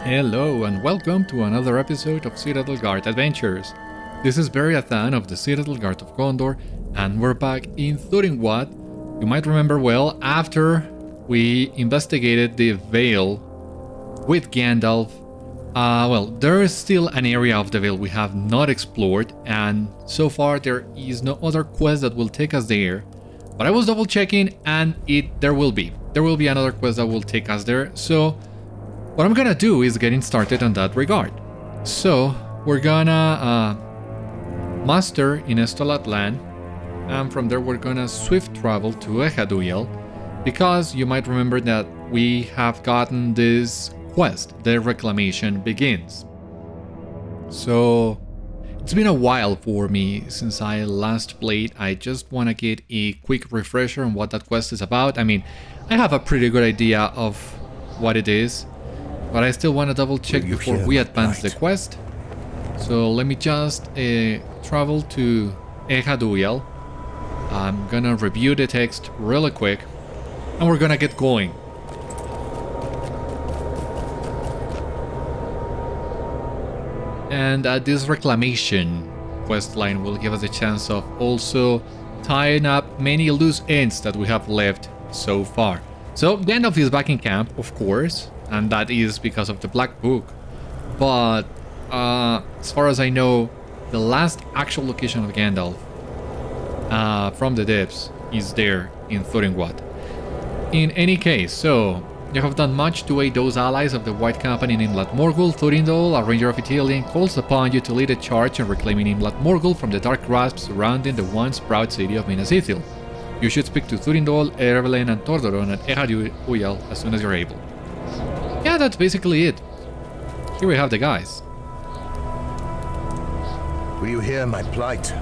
Hello and welcome to another episode of Citadel Guard Adventures. This is Beriathan of the Citadel Guard of Gondor, and we're back in Thurindol. You might remember well, after we investigated the Vale with Gandalf, there is still an area of the Vale we have not explored, and so far there is no other quest that will take us there. But I was double checking, and there will be another quest that will take us there, so what I'm gonna do is getting started on that regard. So we're gonna muster in Talath land, and from there we're gonna swift travel to Ghâsh-hai, because you might remember that we have gotten this quest, the Reclamation Begins. So it's been a while for me since I last played. I just want to get a quick refresher on what that quest is about. I mean, I have a pretty good idea of what it is, but I still want to double check before we advance the quest. So let me just travel to Ghâsh-hai. I'm gonna review the text really quick, and we're gonna get going. And this reclamation quest line will give us a chance of also tying up many loose ends that we have left so far. So Gandalf is back in camp, of course, and that is because of the Black Book. But as far as I know, the last actual location of Gandalf from the depths is there in Thurindol. In any case, so you have done much to aid those allies of the White Company in Minas Morgul. Thurindol, a ranger of Ithil, calls upon you to lead a charge in reclaiming Minas Morgul from the dark grasp surrounding the once proud city of Minas Ithil. You should speak to Thurindol, Ereblen, and Tordorun at Ghâsh-hai as soon as you're able. Yeah, that's basically it. Here we have the guys. Will you hear my plight?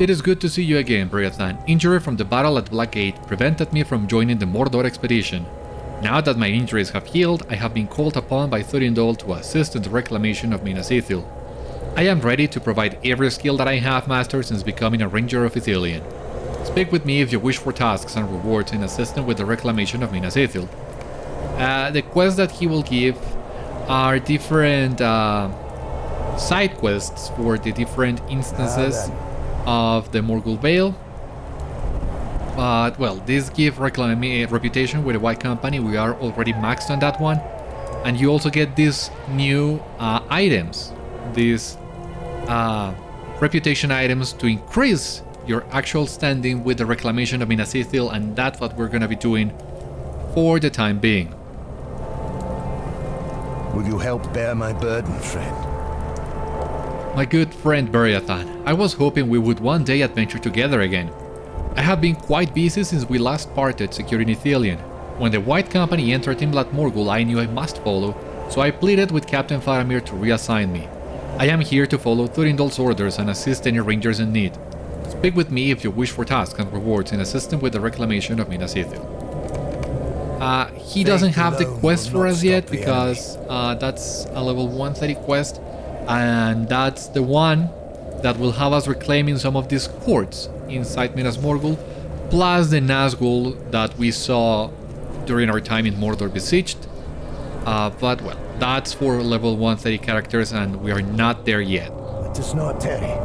It is good to see you again, Beriathan. Injury from the battle at Blackgate prevented me from joining the Mordor expedition. Now that my injuries have healed, I have been called upon by Thurindol to assist in the reclamation of Minas Ithil. I am ready to provide every skill that I have mastered since becoming a ranger of Ithilien. Speak with me if you wish for tasks and rewards in assisting with the reclamation of Minas Ithil. The quests that he will give are different side quests for the different instances of the Morgul Vale. But, well, this gives reputation with the White Company. We are already maxed on that one. And you also get these new items, these reputation items to increase your actual standing with the reclamation of Minas Ithil, and that's what we're going to be doing for the time being. Will you help bear my burden, friend? My good friend Beriathan, I was hoping we would one day adventure together again. I have been quite busy since we last parted securing Ithilien. When the White Company entered in Minas Morgul, I knew I must follow, so I pleaded with Captain Faramir to reassign me. I am here to follow Thurindol's orders and assist any rangers in need. Speak with me if you wish for tasks and rewards in assisting with the reclamation of Minas Ithil. He doesn't have the quest for us yet because that's a level 130 quest, and that's the one that will have us reclaiming some of these courts inside Minas Morgul, plus the Nazgul that we saw during our time in Mordor Besieged. But well, that's for level 130 characters, and we are not there yet. It is not Terry.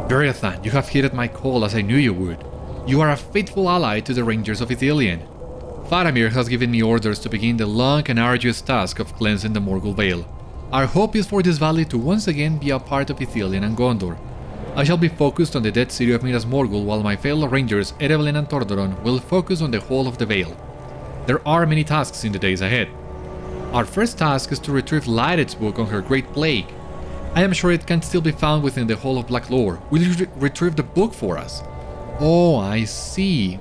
Beriathan, you have heeded my call as I knew you would. You are a faithful ally to the Rangers of Ithilien. Faramir has given me orders to begin the long and arduous task of cleansing the Morgul Vale. Our hope is for this valley to once again be a part of Ithilien and Gondor. I shall be focused on the dead city of Minas Morgul, while my fellow Rangers Ereblen and Tordorun will focus on the whole of the Vale. There are many tasks in the days ahead. Our first task is to retrieve Lhaereth's book on her Great Plague. I am sure it can still be found within the Hall of Black Lore. Will you retrieve the book for us? Oh, I see.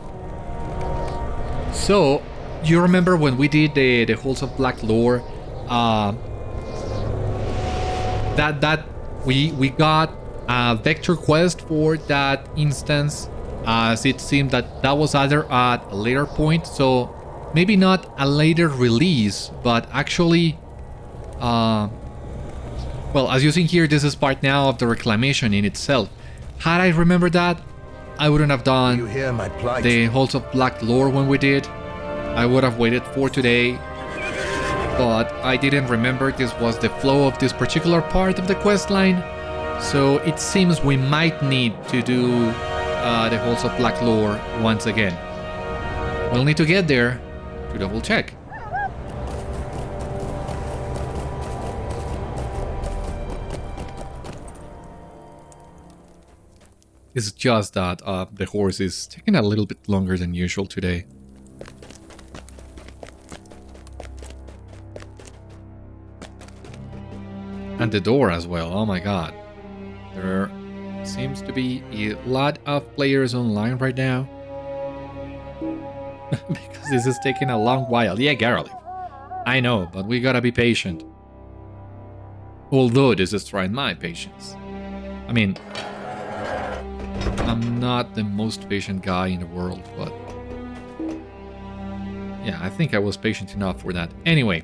So, you remember when we did the Halls of Black Lore, that we got a vector quest for that instance, as it seemed that was either at a later point, so maybe not a later release, but actually, well, as you see here, this is part now of the reclamation in itself. Had I remembered that, I wouldn't have done the Halls of Black Lore when we did. I would have waited for today but I didn't remember this was the flow of this particular part of the quest line, so it seems we might need to do the Halls of Black Lore once again. We'll need to get there to double check. It's just that the horse is taking a little bit longer than usual today. And the door as well, oh my god. There seems to be a lot of players online right now. Because this is taking a long while. Yeah, Garlic. I know, but we gotta be patient. Although this is trying my patience. I mean, I'm not the most patient guy in the world, but yeah, I think I was patient enough for that. Anyway.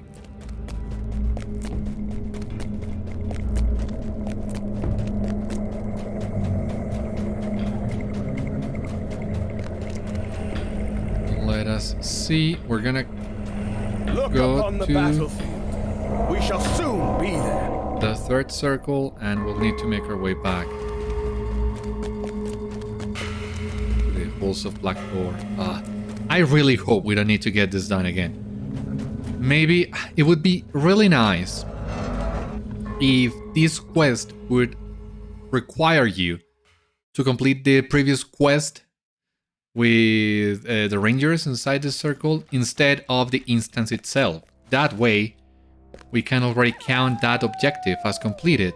Let us see. We're gonna go to the battlefield. We shall soon be there. The third circle, and we'll need to make our way back. Halls of Black Lore. I really hope we don't need to get this done again. Maybe it would be really nice if this quest would require you to complete the previous quest with the rangers inside the circle instead of the instance itself. That way, we can already count that objective as completed.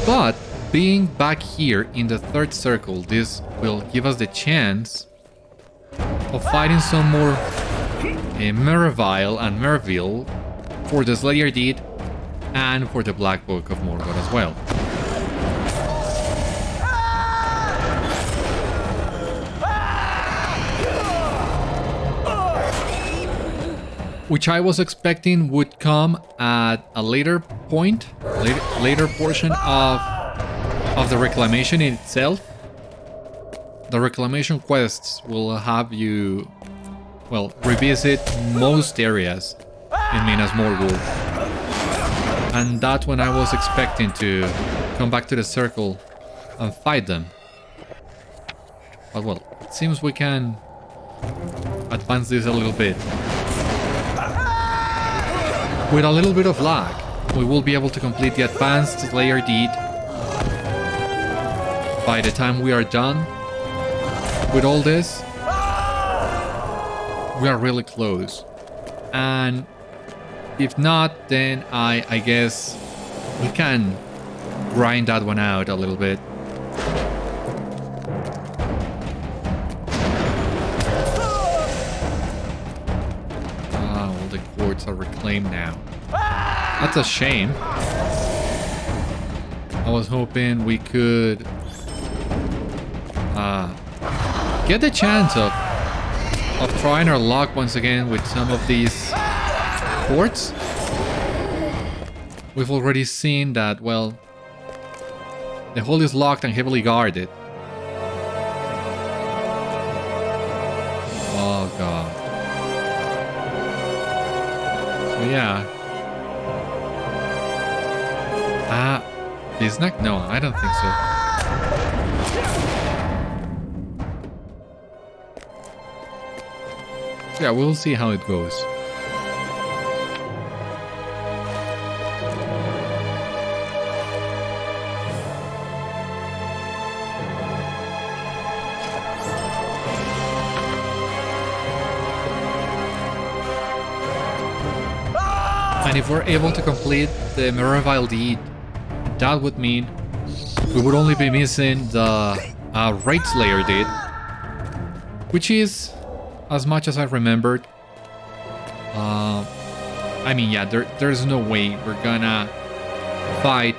But being back here in the third circle, this will give us the chance of fighting some more Merivale and Merville for the Slayer Deed and for the Black Book of Mordor as well. Which I was expecting would come at a later point, later portion of the Reclamation in itself. The Reclamation quests will have you, well, revisit most areas in Minas Morgul. And that's when I was expecting to come back to the circle and fight them. But well, it seems we can advance this a little bit. With a little bit of luck, we will be able to complete the advanced Slayer Deed by the time we are done with all this. We are really close. And if not, then I guess we can grind that one out a little bit. Are reclaimed now. That's a shame. I was hoping we could get the chance of trying our luck once again with some of these forts. We've already seen that, well, the hole is locked and heavily guarded. Oh god. Yeah. Bisnack? No, I don't think so. Yeah, we'll see how it goes. And if we're able to complete the Merivale Deed, that would mean we would only be missing the Raid Slayer Deed, which is, as much as I remembered, I mean, yeah, there's no way we're gonna fight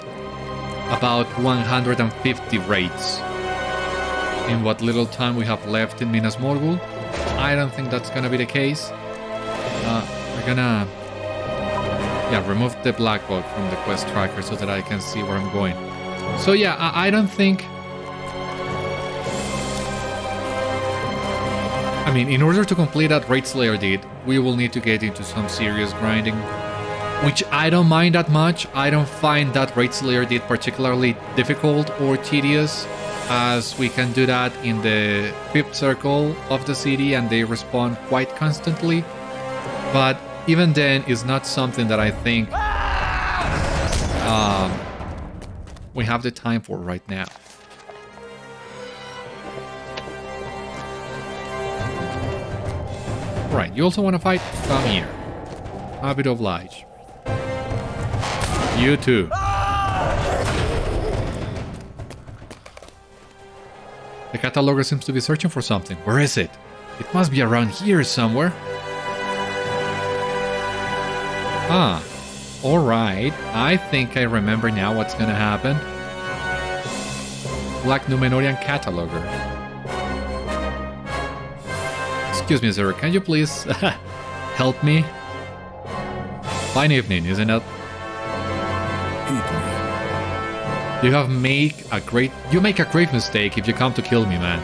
about 150 raids in what little time we have left in Minas Morgul. I don't think that's gonna be the case. We're gonna remove the black book from the quest tracker so that I can see where I'm going. So yeah, I don't think... I mean, in order to complete that Raid Slayer deed, we will need to get into some serious grinding, which I don't mind that much. I don't find that Raid Slayer deed particularly difficult or tedious, as we can do that in the 5th circle of the city and they respawn quite constantly. But even then, it's not something that I think we have the time for right now. Right, you also want to fight? Come here. Happy to oblige. You too. The cataloger seems to be searching for something. Where is it? It must be around here somewhere. Ah, alright. I think I remember now what's gonna happen. Black Númenórean cataloger. Excuse me, sir. Can you please help me? Fine evening, isn't it? You make a great mistake if you come to kill me, man.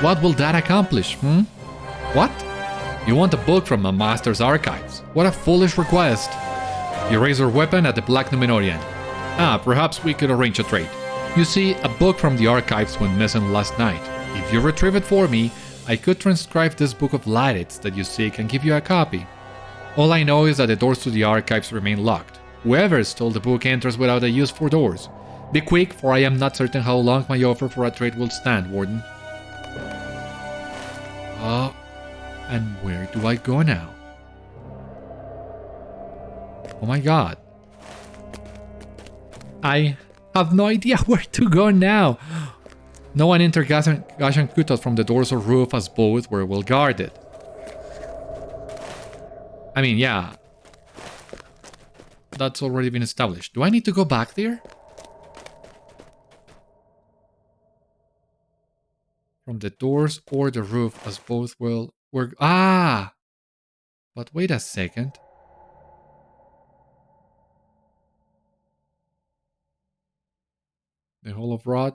What will that accomplish, What? You want a book from my master's archives? What a foolish request. You raise your weapon at the Black Númenórean. Ah, perhaps we could arrange a trade. You see, a book from the archives went missing last night. If you retrieve it for me, I could transcribe this book of Lhaereth that you seek and give you a copy. All I know is that the doors to the archives remain locked. Whoever stole the book enters without a use for doors. Be quick, for I am not certain how long my offer for a trade will stand, Warden. And where do I go now? Oh my god. I have no idea where to go now. No one entered Ghâsh-hai from the doors or roof, as both were well guarded. I mean, yeah. That's already been established. Do I need to go back there? From the doors or the roof, as both were... Ah! But wait a second. The Hall of Rod.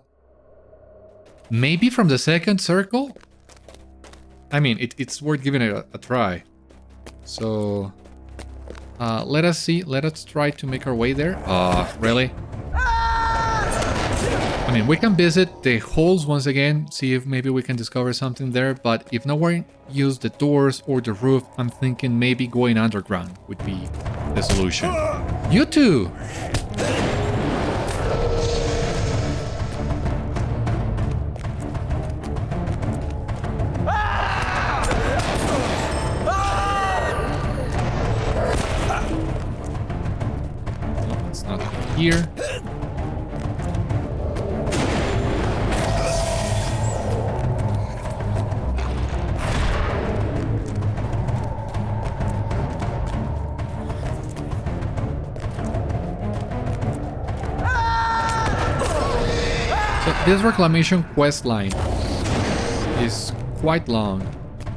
Maybe from the 2nd circle? I mean, it's worth giving it a try. So... let us see. Let us try to make our way there. Really? I mean, we can visit the halls once again, see if maybe we can discover something there, but if no one used the doors or the roof, I'm thinking maybe going underground would be the solution. You too! It's not here. This reclamation quest line is quite long,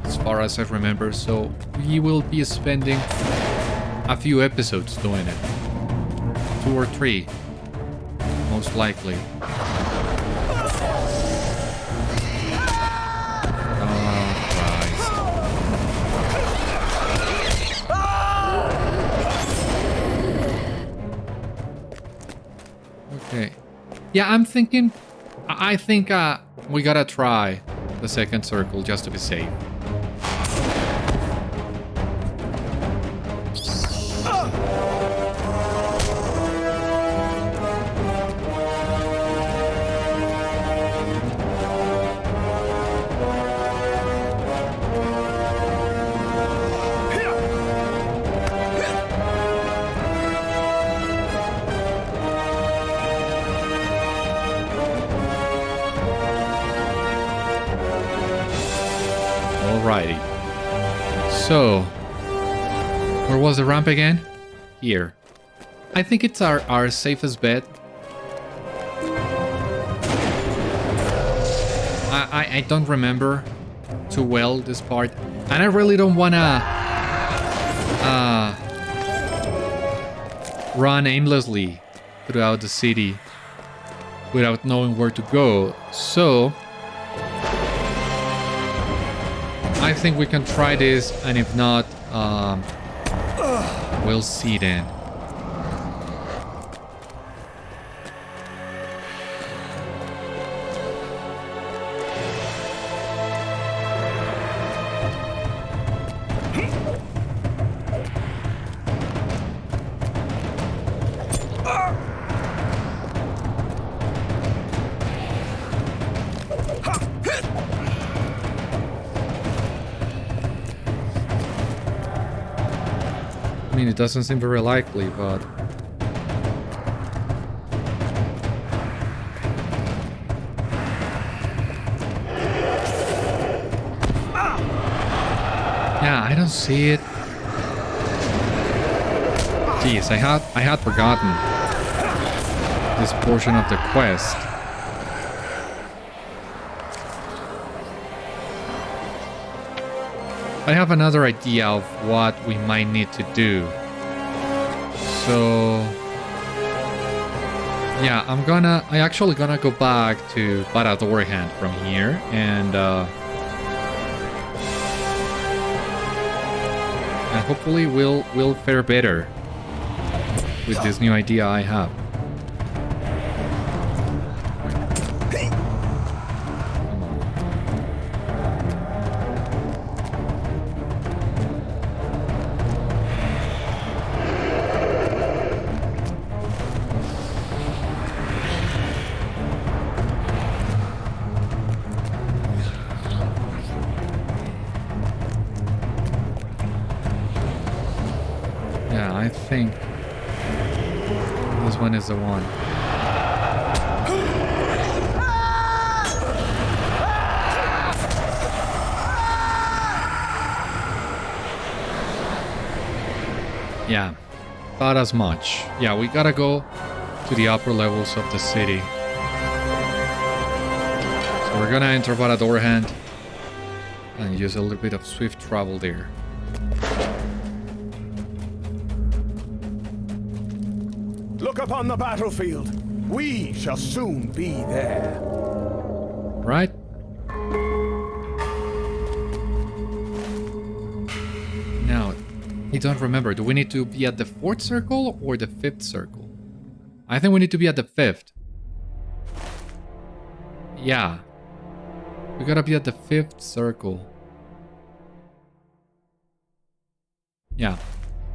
as far as I remember, so we will be spending a few episodes doing it. 2 or 3, most likely. Okay. Yeah, I'm thinking... I think we gotta try the 2nd circle just to be safe. Alrighty. So, where was the ramp again? Here. I think it's our safest bet. I don't remember too well this part, and I really don't wanna run aimlessly throughout the city without knowing where to go. So I I think we can try this, and if not, we'll see then. It doesn't seem very likely, but yeah, I don't see it. Jeez, I had forgotten this portion of the quest. I have another idea of what we might need to do. So yeah, I actually gonna go back to Beriathan from here, and hopefully we'll fare better with this new idea I have. I think this one is the one. Yeah, thought as much. Yeah, we gotta go to the upper levels of the city. So we're gonna enter Beriathan and use a little bit of swift travel there. Look upon the battlefield. We shall soon be there. Right? Now, I don't remember. Do we need to be at the 4th circle or the 5th circle? I think we need to be at the 5th. Yeah. We gotta be at the 5th circle. Yeah.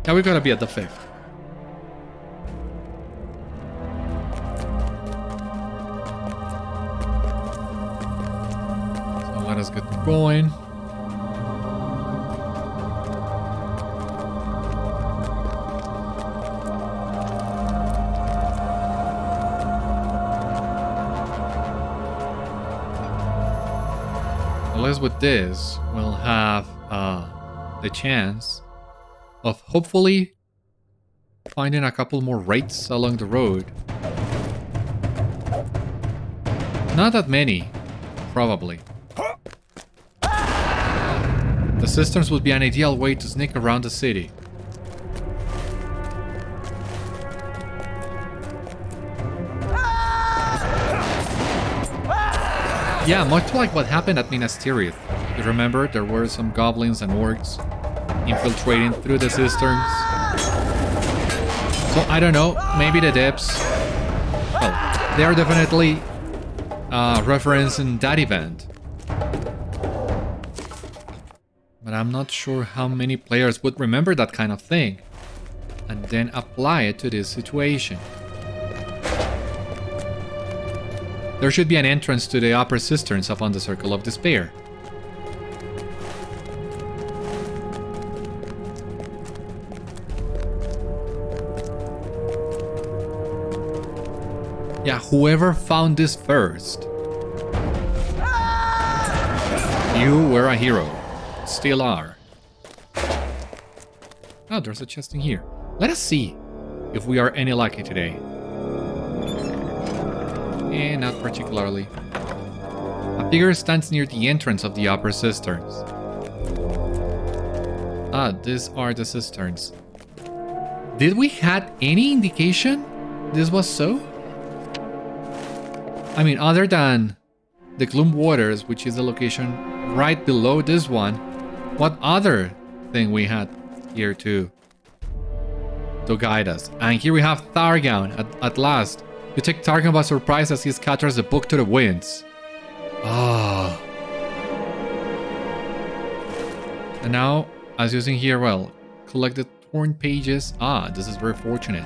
Yeah, we gotta be at the 5th. Let us get going. At least with this, we'll have the chance of hopefully finding a couple more raids along the road. Not that many, probably. The cisterns would be an ideal way to sneak around the city. Yeah, much like what happened at Minas Ithil. You remember there were some goblins and orcs infiltrating through the cisterns. So I don't know, maybe the depths. Well, they are definitely referencing that event. But I'm not sure how many players would remember that kind of thing and then apply it to this situation. There should be an entrance to the upper cisterns upon the Circle of Despair. Yeah, whoever found this first. You were a hero. Still are. Oh, there's a chest in here. Let us see if we are any lucky today. Not particularly. A figure stands near the entrance of the upper cisterns. Ah, these are the cisterns. Did we had any indication this was so? I mean, other than the Gloom Waters, which is the location right below this one, what other thing we had here to guide us. And here we have Thargaun at last. You take Thargaun by surprise as he scatters the book to the winds. Ah. And now, as using here, well, collect the torn pages. Ah, this is very fortunate.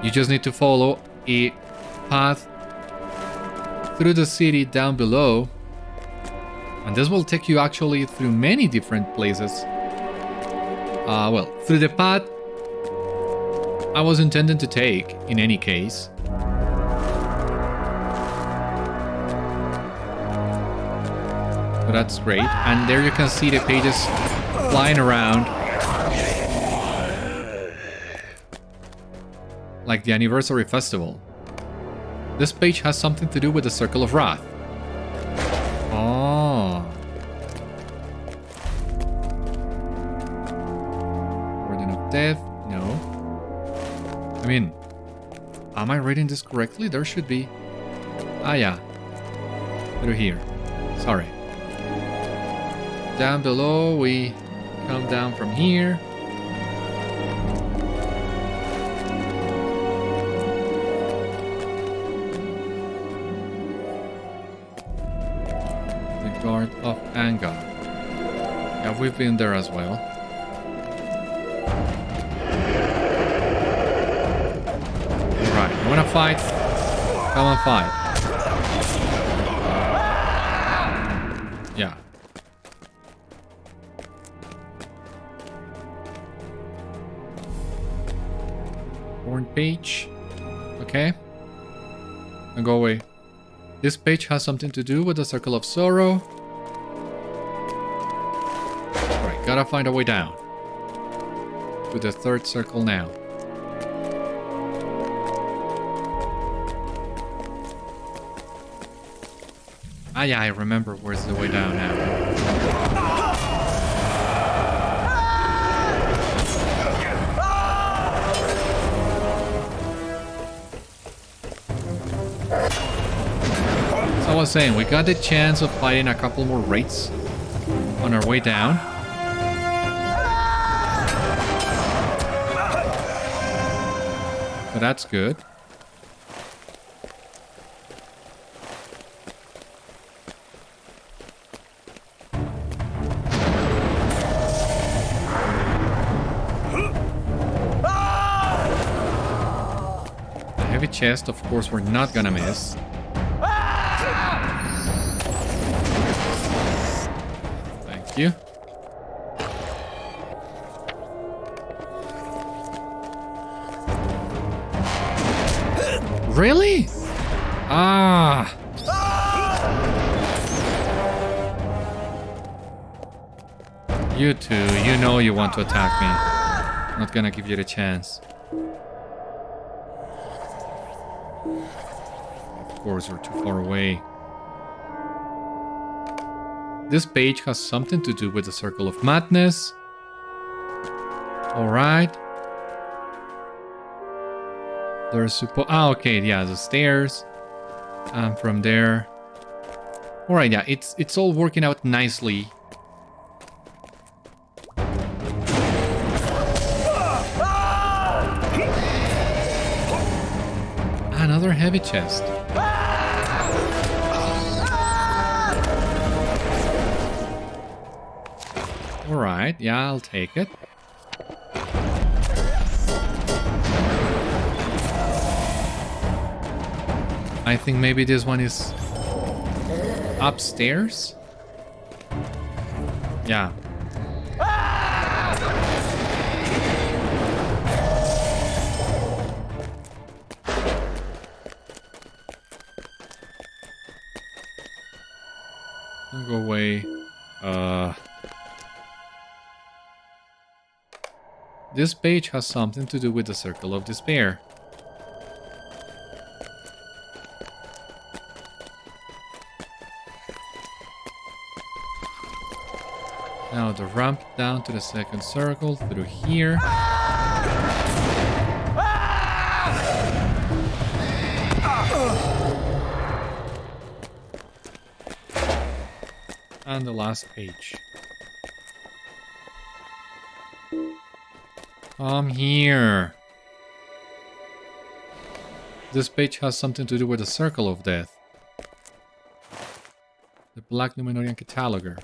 You just need to follow a path through the city down below. And this will take you actually through many different places. Well, through the path I was intending to take, in any case. So that's great. And there you can see the pages flying around. Like the anniversary festival. This page has something to do with the Circle of Wrath. Oh. Warden of Death. No. I mean, am I reading this correctly? There should be... Ah, yeah. Through here. Sorry. Down below, we come down from here. The Guard of Angar. Yeah, we've been there as well. Alright, you wanna fight? Come and fight. Yeah. Torn page. Okay. And go away. This page has something to do with the Circle of Sorrow. Alright, gotta find a way down. To the third circle now. Ah yeah, I remember where's the way down now. I was saying, we got the chance of fighting a couple more raids on our way down. So that's good. The heavy chest, of course, we're not gonna miss. You. Really? Ah. You two, you know you want to attack me. I'm not gonna give you the chance. Of course, you're too far away. This page has something to do with the Circle of Madness. Alright. There's okay, yeah, the stairs. And from there. Alright, yeah, it's all working out nicely. Another heavy chest. Alright, yeah, I'll take it. I think maybe this one is upstairs? Yeah. I'll go away. This page has something to do with the Circle of Despair. Now the ramp down to the second circle through here. And the last page. Come here. This page has something to do with the Circle of Death. The Black Númenórean Cataloger.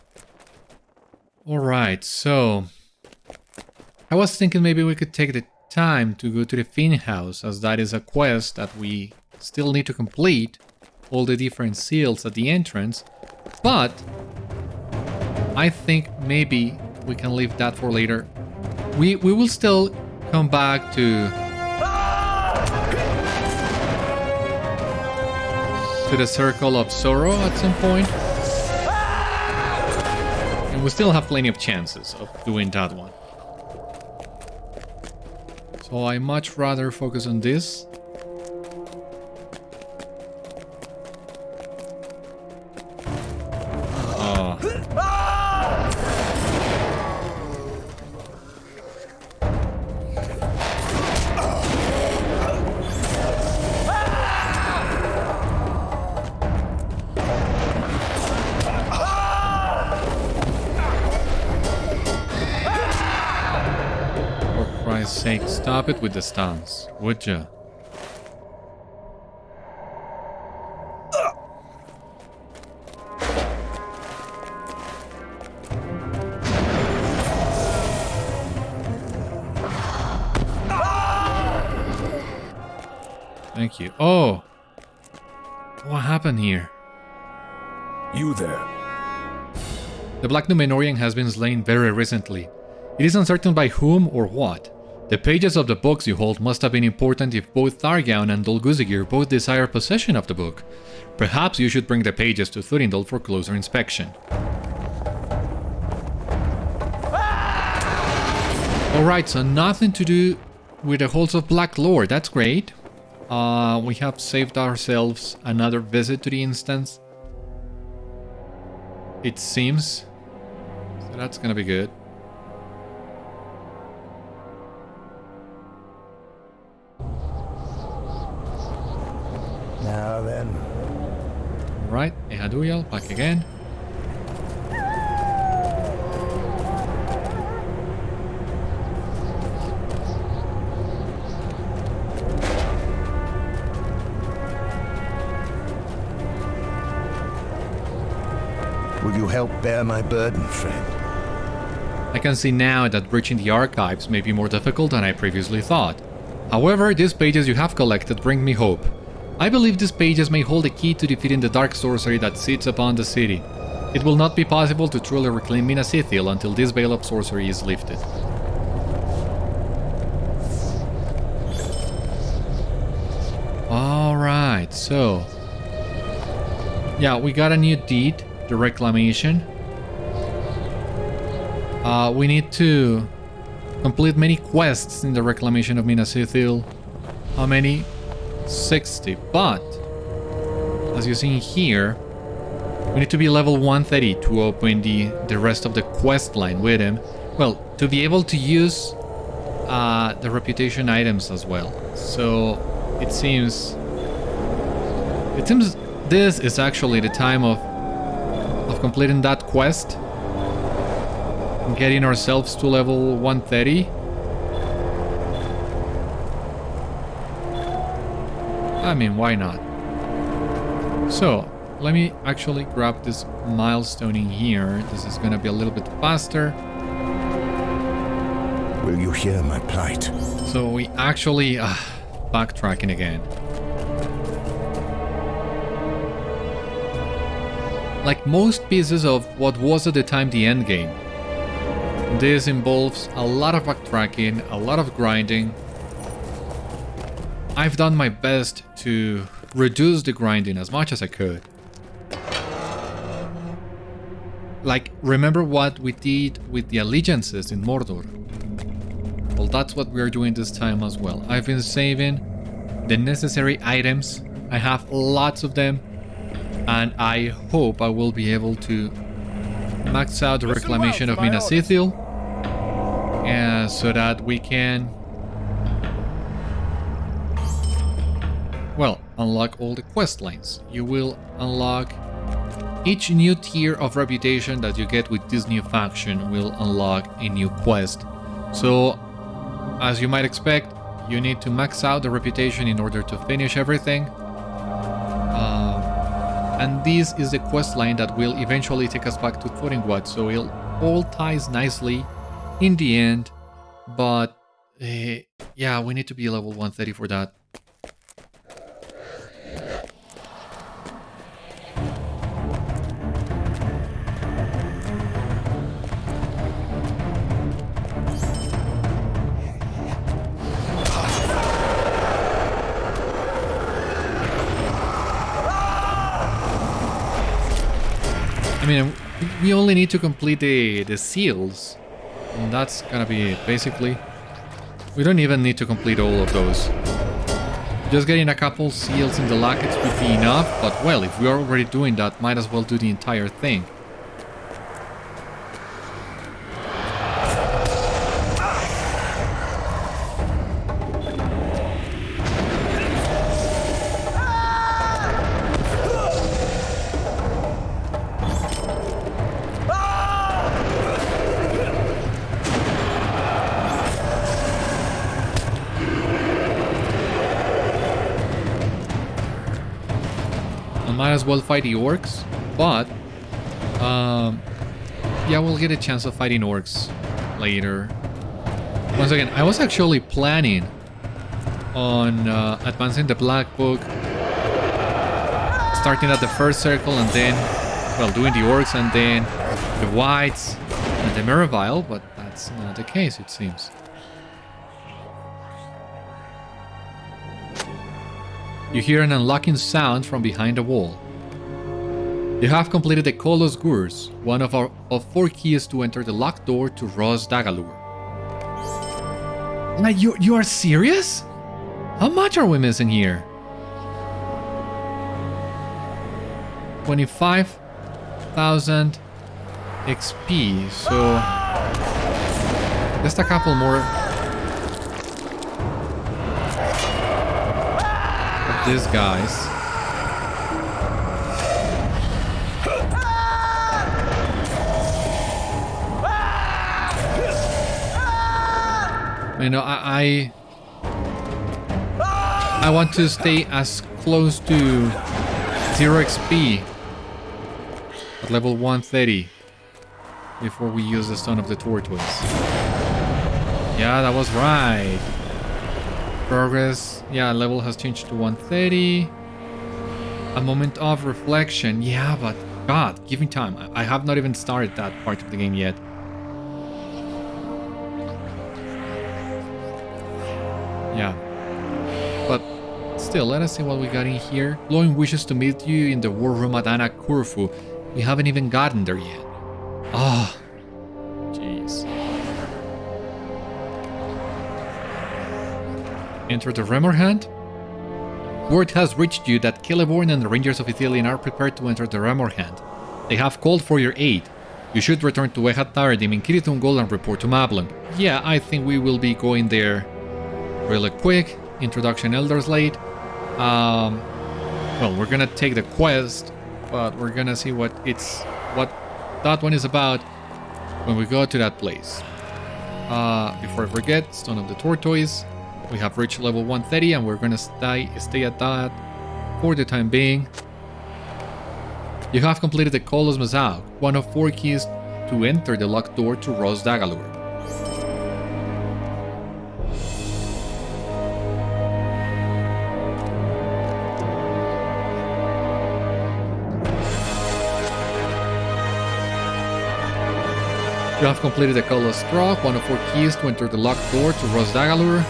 Alright, so... I was thinking maybe we could take the time to go to the Fiend-house, as that is a quest that we still need to complete. All the different seals at the entrance. But... I think maybe we can leave that for later. We will still come back to the Circle of Sorrow at some point. And we still have plenty of chances of doing that one. So I much rather focus on this. Sake, stop it with the stance, would ya? Thank you. Oh! What happened here? You there? The Black Númenórean has been slain very recently. It is uncertain by whom or what. The pages of the books you hold must have been important if both Thargaun and Dol Guzegir both desire possession of the book. Perhaps you should bring the pages to Thurindol for closer inspection. Alright, so nothing to do with the halls of Black Lord, that's great. We have saved ourselves another visit to the instance. It seems. So that's gonna be good. Now then. Alright, Ehaduyal, back again. Will you help bear my burden, friend? I can see now that breaching the archives may be more difficult than I previously thought. However, these pages you have collected bring me hope. I believe these pages may hold a key to defeating the dark sorcery that sits upon the city. It will not be possible to truly reclaim Minas Ithil until this veil of sorcery is lifted. Alright, so... yeah, we got a new deed, the Reclamation. We need to complete many quests in the Reclamation of Minas Ithil. How many? 60, but as you see here, we need to be level 130 to open the rest of the quest line with him. Well, to be able to use the reputation items as well. So it seems this is actually the time of completing that quest and getting ourselves to level 130. I mean, why not? So, let me actually grab this milestone in here. This is gonna be a little bit faster. Will you hear my plight? So we actually... backtracking again. Like most pieces of what was at the time the endgame, this involves a lot of backtracking, a lot of grinding. I've done my best to reduce the grinding as much as I could. Like, remember what we did with the allegiances in Mordor? Well, that's what we're doing this time as well. I've been saving the necessary items. I have lots of them. And I hope I will be able to max out the Reclamation of Minas Ithil. So that we can... well, unlock all the quest lines. You will unlock each new tier of reputation that you get with this new faction will unlock a new quest. So as you might expect, you need to max out the reputation in order to finish everything. And this is the quest line that will eventually take us back to Thurindol, so it all ties nicely in the end. But yeah, we need to be level 130 for that. I mean, we only need to complete the seals, and that's gonna be it, basically. We don't even need to complete all of those. Just getting a couple seals in the lockets would be enough, but well, if we're already doing that, might as well do the entire thing. Might as well fight the orcs, but yeah, we'll get a chance of fighting orcs later. Once again, I was actually planning on advancing the Black Book, starting at the first circle and then, well, doing the orcs and then the whites and the Merivale, but that's not the case, it seems. You hear an unlocking sound from behind a wall. You have completed the Kolos Gurs, one of 4 keys to enter the locked door to Roz Dagalur. Now, you are serious? How much are we missing here? 25,000 XP, so just a couple more these guys. You know, I want to stay as close to 0 XP at level 130 before we use the Stone of the Tortoise. Yeah, that was right. Progress, yeah, level has changed to 130. A moment of reflection. Yeah, but God, give me time. I have not even started that part of the game yet. Yeah. But still, let us see what we got in here. Glowing wishes to meet you in the war room at Anna Kurfu. We haven't even gotten there yet. Ah. Jeez. Enter the Remorhand. Word has reached you that Celeborn and the Rangers of Ithilien are prepared to enter the Remorhand. They have called for your aid. You should return to Ehat Tardim in Kirithungol and report to Mablung. Yeah, I think we will be going there really quick. Introduction Elder Slate. Well, we're gonna take the quest, but we're gonna see what that one is about when we go to that place. Before I forget, Stone of the Tortoise. We have reached level 130 and we're gonna stay at that for the time being. You have completed the Kolos Mazaug, one of 4 keys to enter the locked door to Roz Dagalur. You have completed the Kolos Stroke, one of 4 keys to enter the locked door to Roz Dagalur.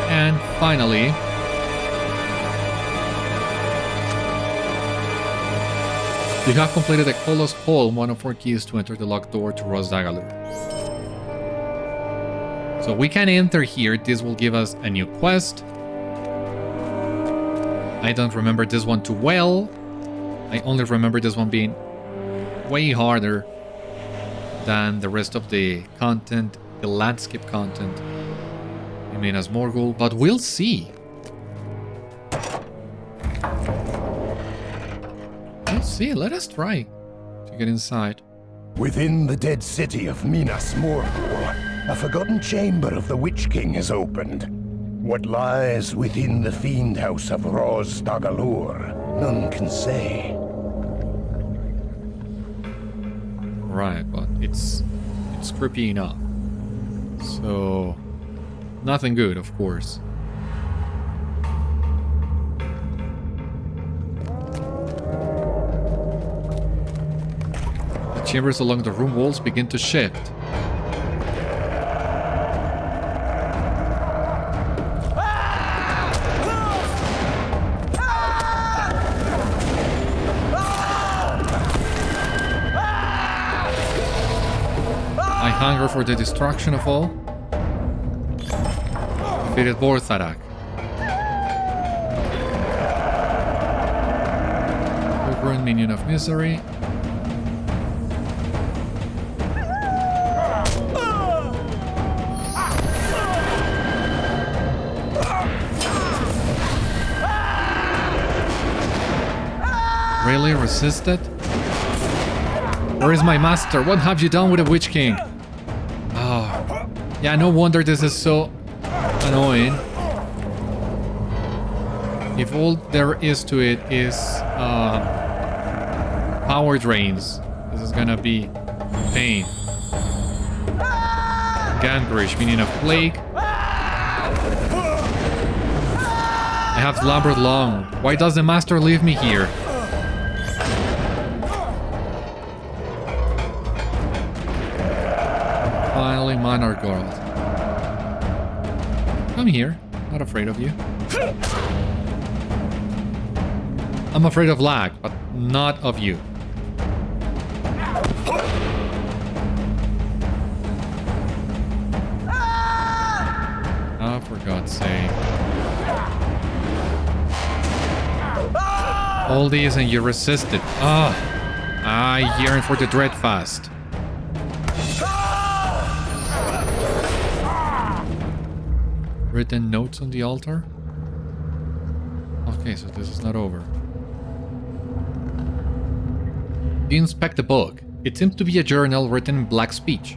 And finally, you have completed the Kolos Hall, one of 4 keys to enter the locked door to Roz Dagalur. So we can enter here. This will give us a new quest. I don't remember this one too well. I only remember this one being way harder than the rest of the content, the landscape content in Minas Morgul, but we'll see. Let's see, let us try to get inside. Within the dead city of Minas Morgul, A forgotten chamber of the Witch King has opened. What lies within the Fiend-house of Roz Dagalur, none can say. Right, but it's creepy enough. So, nothing good, of course. The chambers along the room walls begin to shift. I hunger for the destruction of all. Defeated Bortharak. Overgrown minion of misery. Really resisted? Where is my master? What have you done with the Witch King? Oh, yeah, no wonder this is so annoying. If all there is to it is power drains, this is gonna be pain. Gangrish, meaning of plague. I have slumbered long. Why does the master leave me here? Finally, Monarch Girl. Come here. Not afraid of you. I'm afraid of lag, but not of you. Oh, for God's sake. All these and you resisted. Ah, I yearn for the Dreadfast. Written notes on the altar? Okay, so this is not over. You inspect the book. It seems to be a journal written in black speech.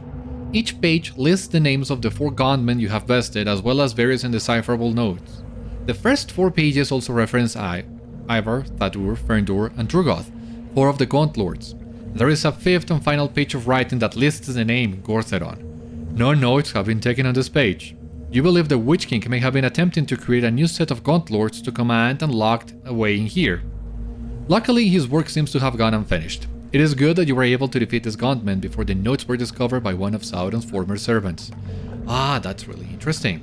Each page lists the names of the 4 gauntmen you have bested, as well as various indecipherable notes. The first 4 pages also reference Ivar, Thadur, Thurindol, and Trugoth, 4 of the gaunt-lords. There is a 5th and final page of writing that lists the name Gortheron. No notes have been taken on this page. You believe the Witch King may have been attempting to create a new set of gaunt-lords to command and locked away in here. Luckily, his work seems to have gone unfinished. It is good that you were able to defeat this gauntman before the notes were discovered by one of Sauron's former servants. Ah, that's really interesting.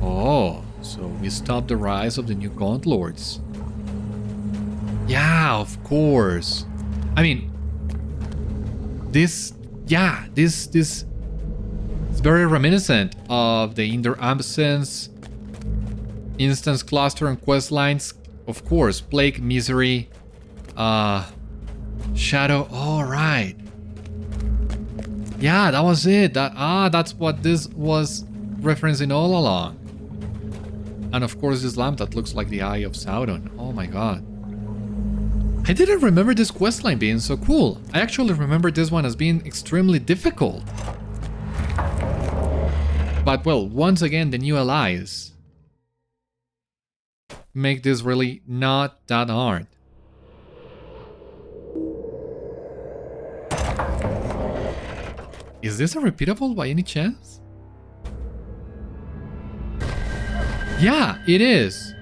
Oh, so we stopped the rise of the new gaunt-lords. Yeah, of course. I mean, this is very reminiscent of the In Their Absence instance cluster and quest lines. Of course, Plague, Misery, Shadow. All right. Yeah, that was it. That's what this was referencing all along. And of course, this lamp that looks like the Eye of Sauron. Oh my god. I didn't remember this questline being so cool. I actually remember this one as being extremely difficult. But well, once again, the new allies make this really not that hard. Is this a repeatable by any chance? Yeah, it is.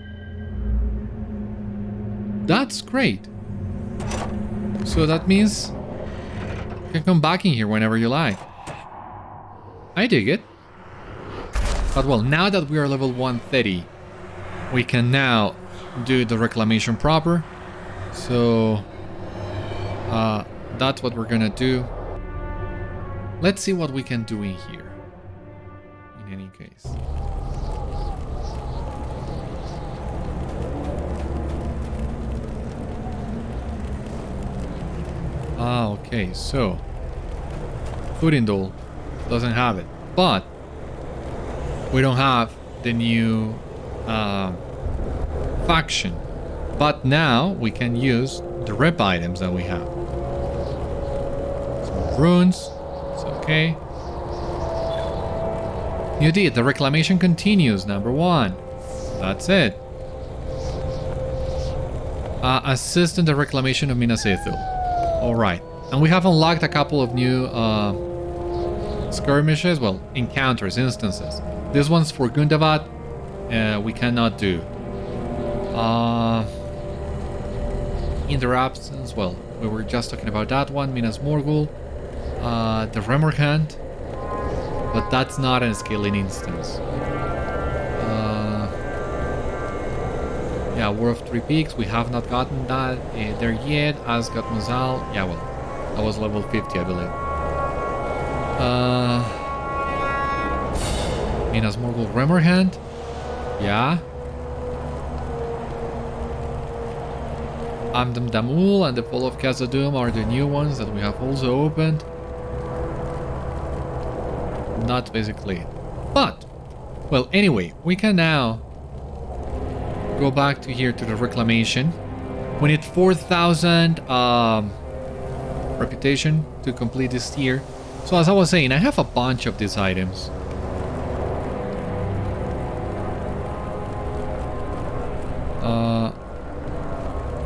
That's great. So that means you can come back in here whenever you like. I dig it. But well, now that we are level 130, we can now do the reclamation proper. So that's what we're gonna do. Let's see what we can do in here. In any case. Ah, okay, so Thurindol doesn't have it, but we don't have the new faction. But now we can use the rep items that we have. Some runes. It's okay. You did. The reclamation continues. Number 1. That's it. Assist in the reclamation of Minas Ithil. Alright. And we have unlocked a couple of new skirmishes. Well, encounters, instances. This one's for Gundabad. We cannot do. In their absence, well, we were just talking about that one. Minas Morgul. The Remorhand. But that's not a scaling instance. Yeah, War of Three Peaks. We have not gotten that there yet. Asgard Muzal. Yeah, well, that was level 50, I believe. Minas Morgul Remorhand. Yeah. Amdam Damul and the Fall of Khazad-dûm are the new ones that we have also opened. Not basically it. But, well, anyway, we can now go back to here to the reclamation. We need 4,000 reputation to complete this tier. So as I was saying, I have a bunch of these items.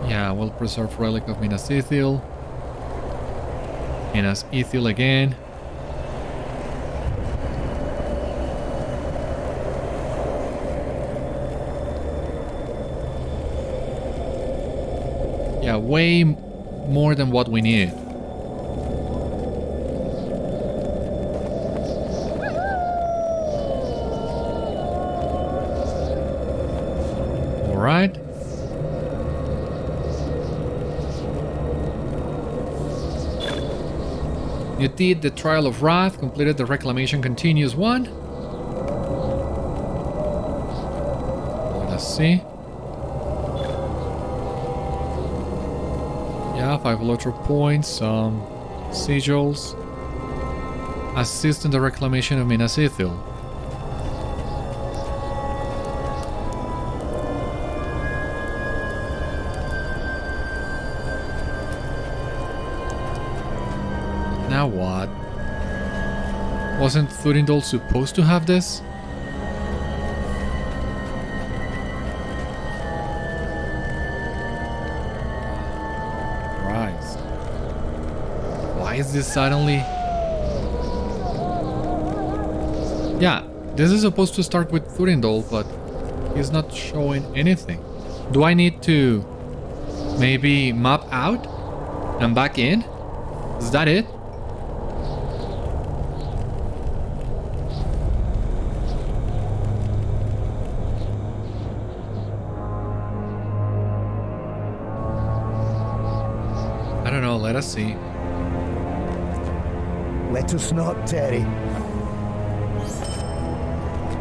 Yeah, we'll preserve Relic of Minas Ithil. Minas Ithil again. Yeah, way more than what we need. Alright. You did the Trial of Wrath, completed the Reclamation Continues 1. Let's see. Yeah, 5 LOTRO points, some sigils. Assist in the Reclamation of Minas Ithil. Now what? Wasn't Thurindol supposed to have this? Christ. Why is this suddenly? Yeah, this is supposed to start with Thurindol, but he's not showing anything. Do I need to maybe map out and back in? Is that it? I don't know, let us see. Let us not tarry.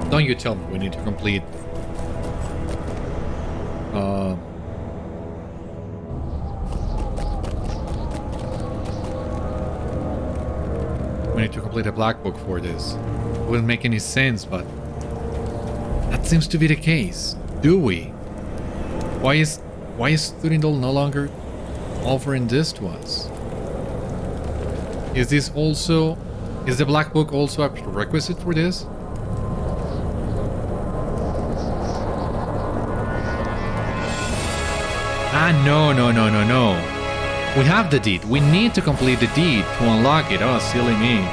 Don't you tell me we need to complete we need to complete a black book for this. It wouldn't make any sense, but that seems to be the case. Do we? Why is Thurindol no longer offering this to us? Is the black book also a prerequisite for this? No. We have the deed. We need to complete the deed to unlock it. Oh, silly me.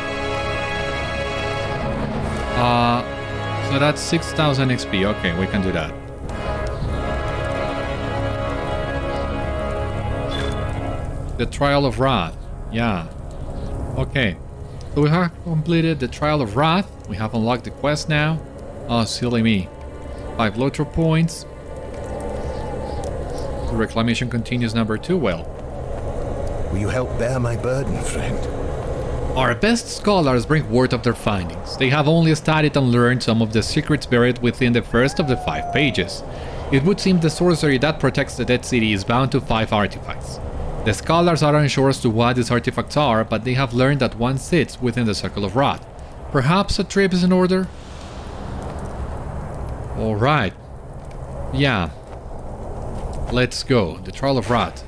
So that's 6,000 XP. Okay, we can do that. The Trial of Wrath. Yeah. Okay. So we have completed the Trial of Wrath. We have unlocked the quest now. Oh, silly me. 5 LOTRO points. The Reclamation Continues number 2. Well. Will you help bear my burden, friend? Our best scholars bring word of their findings. They have only studied and learned some of the secrets buried within the first of the 5 pages. It would seem the sorcery that protects the Dead City is bound to 5 artifacts. The scholars are unsure as to what these artifacts are, but they have learned that one sits within the Circle of Wrath. Perhaps a trip is in order? Alright. Yeah. Let's go. The Trial of Wrath.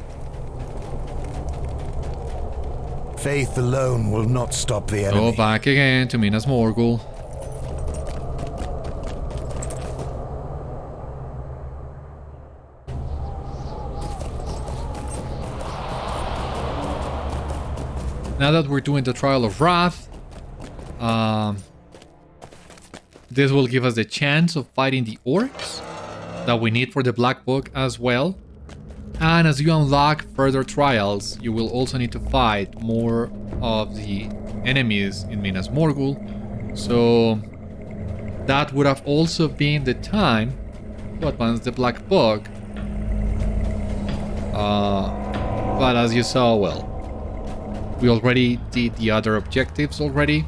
Faith alone will not stop the enemy. Go back again to Minas Morgul. Now that we're doing the Trial of Wrath, this will give us the chance of fighting the orcs that we need for the Black Book as well. And as you unlock further trials, you will also need to fight more of the enemies in Minas Morgul. So that would have also been the time to advance the Black Book. But as you saw, well, we already did the other objectives already.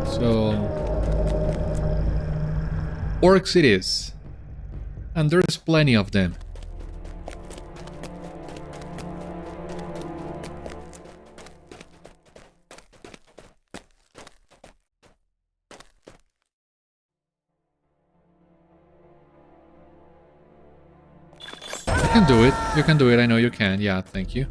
So orcs it is. And there's plenty of them. You can do it. You can do it. I know you can. Yeah, thank you.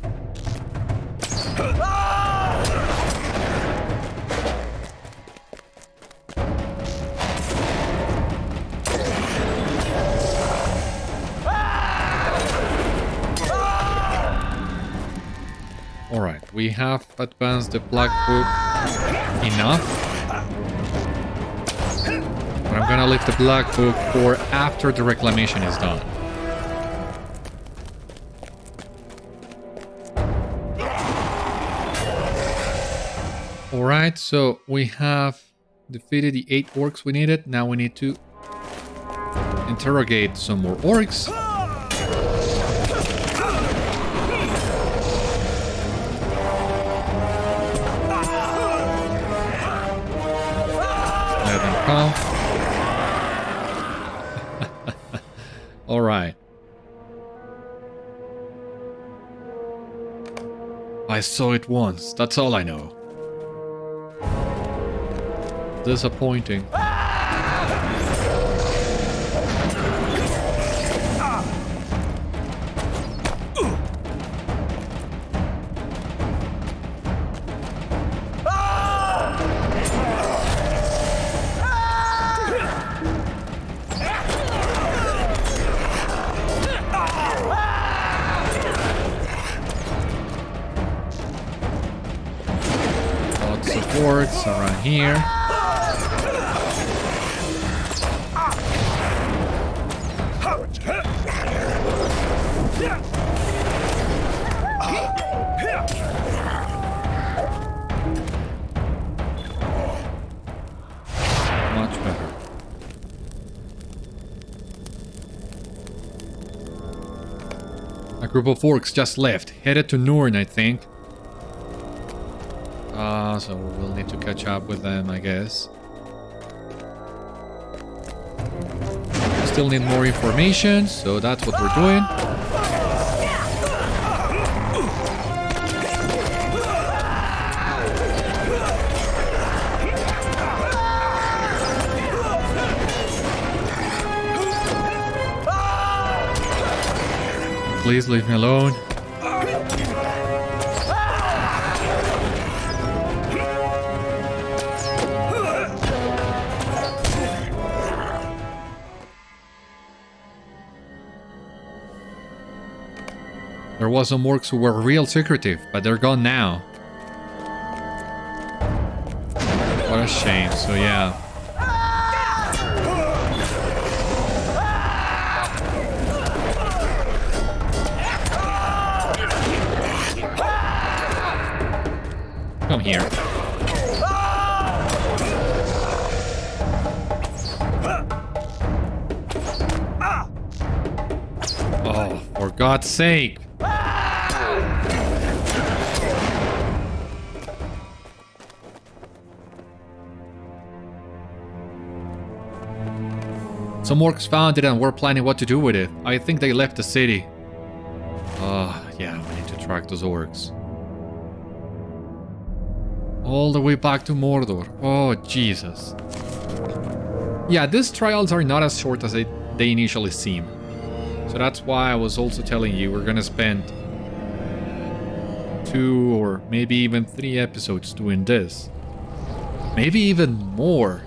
Alright, we have advanced the Black Book enough. But I'm gonna leave the Black Book for after the Reclamation is done. Alright, so we have defeated the 8 orcs we needed. Now we need to interrogate some more orcs. Let them come. Alright. I saw it once, that's all I know. Disappointing. Lots of orcs around here. A group of orcs just left, headed to Nurn, I think. So we'll need to catch up with them, I guess. Still need more information, so that's what we're doing. Please leave me alone. There was some orcs who were real secretive, but they're gone now. What a shame, so yeah. Come here. Oh, for God's sake. Some orcs found it and were planning what to do with it. I think they left the city. Yeah, we need to track those orcs. All the way back to Mordor. Oh, Jesus. Yeah, these trials are not as short as they initially seem. So that's why I was also telling you we're gonna spend 2 or maybe even 3 episodes doing this. Maybe even more,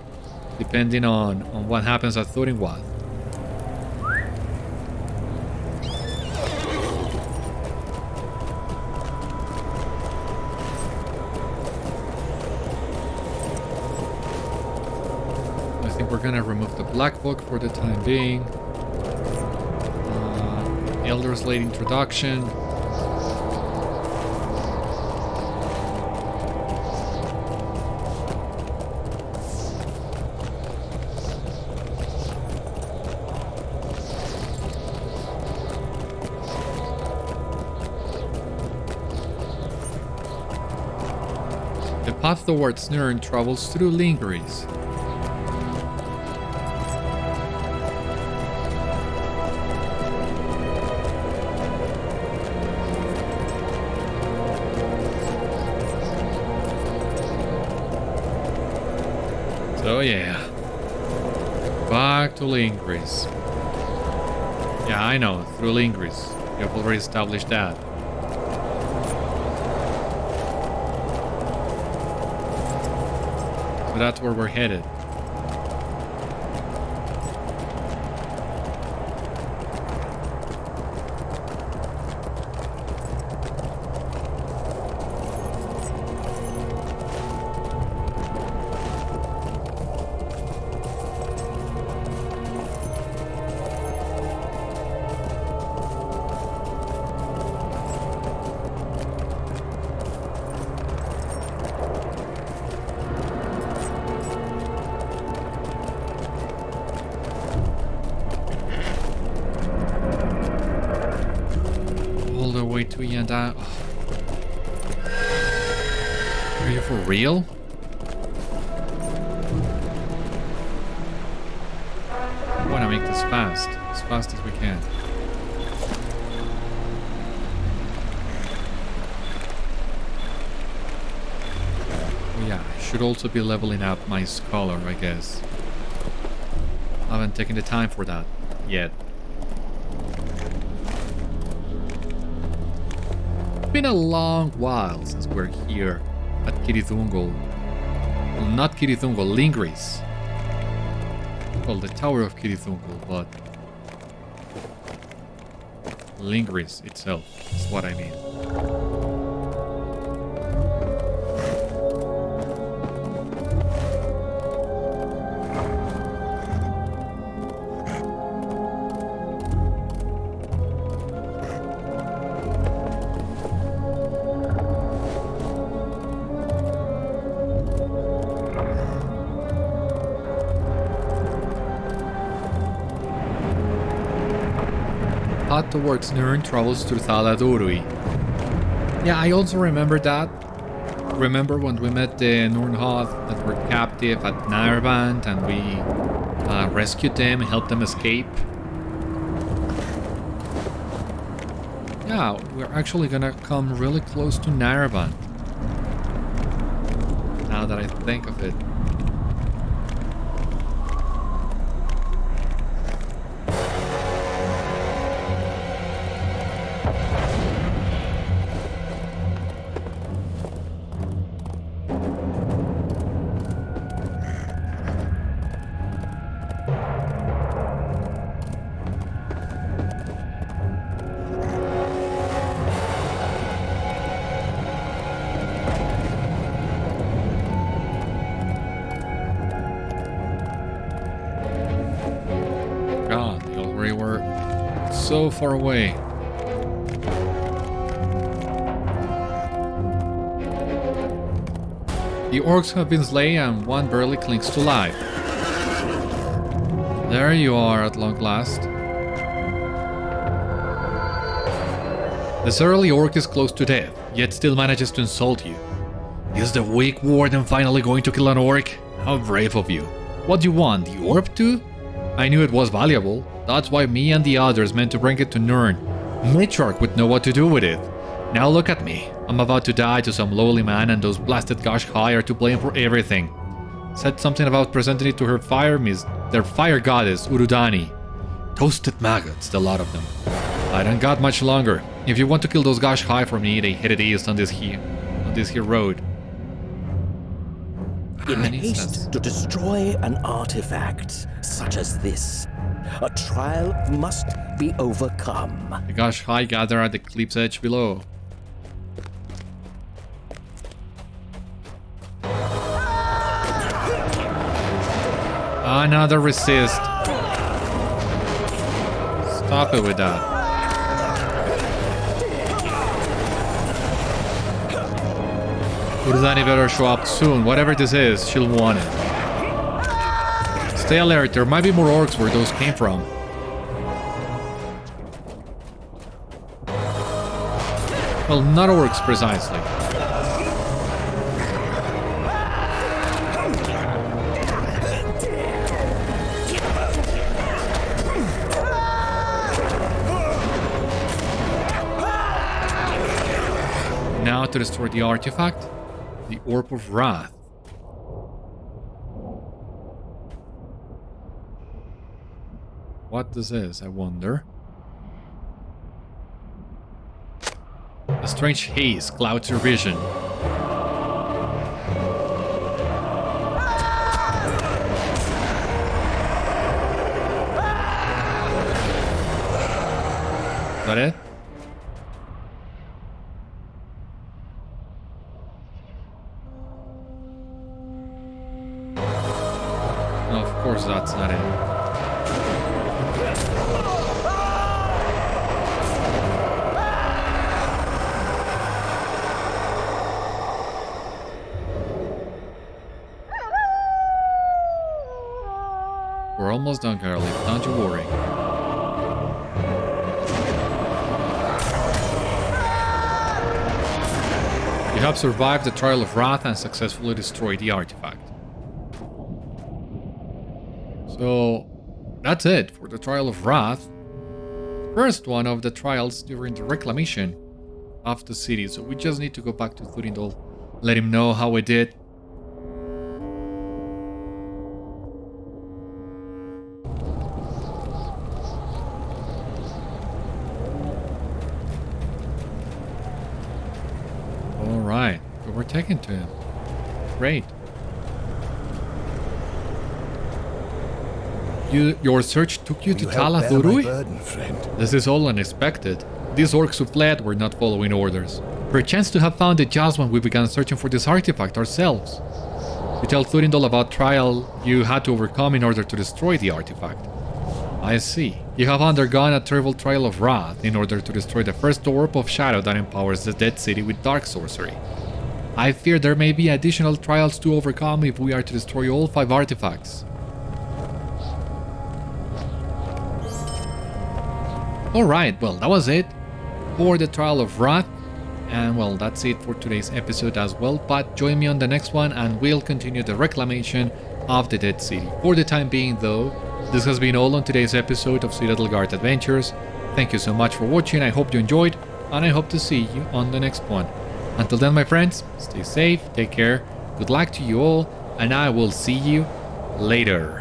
depending on what happens at Thurindol. I think we're gonna remove the Black Book for the time being. Elder Slate introduction. The path towards Nurn travels through Lingris. So yeah, back to Lingris. Yeah, I know, through Lingris. You've already established that. So that's where we're headed. To Yanda. Are you for real? I want to make this fast as we can. Oh yeah, I should also be leveling up my scholar, I guess. I haven't taken the time for that yet. It's been a long while since we're here at Kirithungol. Well, not Kirithungol, Lingris. Well, the Tower of Kirithungol, but Lingris itself is what I mean. Path towards Nurn travels through Talath Urui. Yeah, I also remember that. Remember when we met the Nurnhoth that were captive at Narband and we rescued them and helped them escape? Yeah, we're actually gonna come really close to Narband. Now that I think of it. So far away. The orcs have been slain and one barely clings to life. There you are at long last. The surly orc is close to death, yet still manages to insult you. Is the weak warden finally going to kill an orc? How brave of you. What do you want, the orb too? I knew it was valuable. That's why me and the others meant to bring it to Nurn. Matriarch would know what to do with it. Now look at me. I'm about to die to some lowly man and those blasted Ghâsh-hai are to blame for everything. Said something about presenting it to her their fire goddess, Urudanî. Toasted maggots, the lot of them. I don't got much longer. If you want to kill those Ghâsh-hai for me, they headed east on this here road. In An haste instance. to destroy an artifact such as this, a trial must be overcome. The Ghâsh-hai gather at the cliff's edge below. Another resist. Stop it with that. Urudanî better show up soon. Whatever this is, she'll want it. Stay alert. There might be more orcs where those came from. Well, not orcs precisely. Now to destroy the artifact, the Orb of Wrath. What this is, I wonder. A strange haze clouds your vision. Is that it? No, of course that's not it. We're almost done, Carly. Don't you worry. You have survived the Trial of Wrath and successfully destroyed the artifact. So, that's it for the Trial of Wrath. First one of the trials during the reclamation of the city. So we just need to go back to Thurindol, let him know how we did. Alright, we were taken to him. Great. Your search took you to Talath Urui? This is all unexpected. These orcs who fled were not following orders. Perchance to have found it just when we began searching for this artifact ourselves. You tell Thurindol about trial you had to overcome in order to destroy the artifact. I see. You have undergone a terrible trial of wrath in order to destroy the first orb of shadow that empowers the dead city with dark sorcery. I fear there may be additional trials to overcome if we are to destroy all 5 artifacts. Alright, well, that was it for the Trial of Wrath. And well, that's it for today's episode as well. But join me on the next one and we'll continue the reclamation of the Dead City. For the time being though, this has been all on today's episode of Citadel Guard Adventures. Thank you so much for watching, I hope you enjoyed, and I hope to see you on the next one. Until then, my friends, stay safe, take care, good luck to you all, and I will see you later.